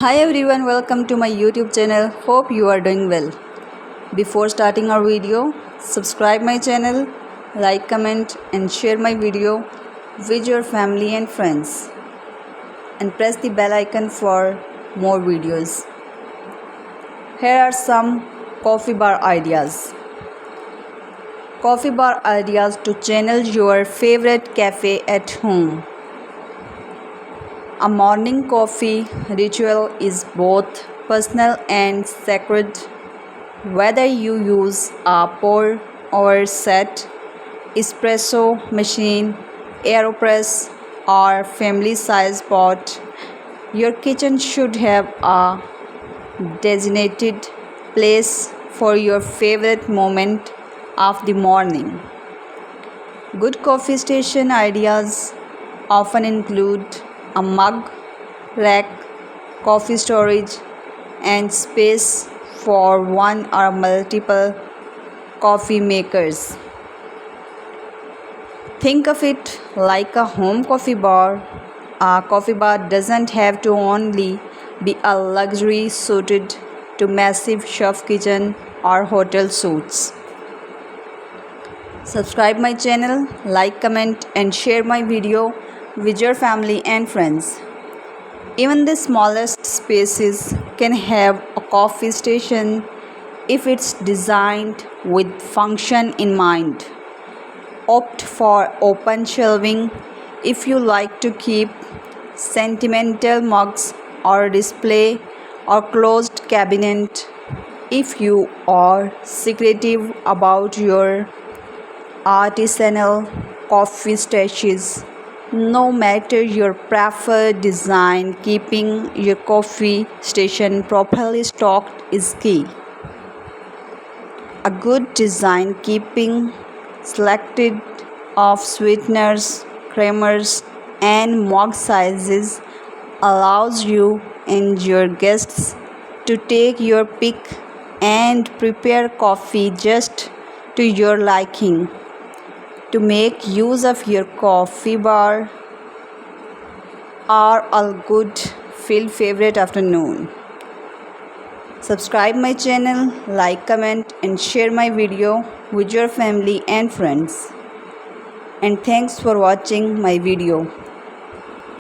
Hi everyone, welcome to my YouTube channel. Hope you are doing well. Before starting our video, subscribe my channel, like, comment and share my video with your family and friends, and press the bell icon for more videos. Here are some coffee bar ideas. Coffee bar ideas to channel your favorite cafe at home. A morning coffee ritual is both personal and sacred. Whether you use a pour over set, espresso machine, AeroPress, or family size pot, your kitchen should have a designated place for your favorite moment of the morning. Good coffee station ideas often include a mug, rack, coffee storage, and space for one or multiple coffee makers. Think of it like a home coffee bar. A coffee bar doesn't have to only be a luxury suited to massive chef kitchen or hotel suites. Subscribe my channel, like, comment and share my video with your family and friends. Even the smallest spaces can have a coffee station if it's designed with function in mind. Opt for open shelving if you like to keep sentimental mugs or display, or closed cabinet if you are secretive about your artisanal coffee stashes. No matter your preferred design, keeping your coffee station properly stocked is key. A good design keeping selected of sweeteners, creamers, and mug sizes allows you and your guests to take your pick and prepare coffee just to your liking. To make use of your coffee bar or a good feel favorite afternoon. Subscribe my channel, like, comment and share my video with your family and friends. And thanks for watching my video.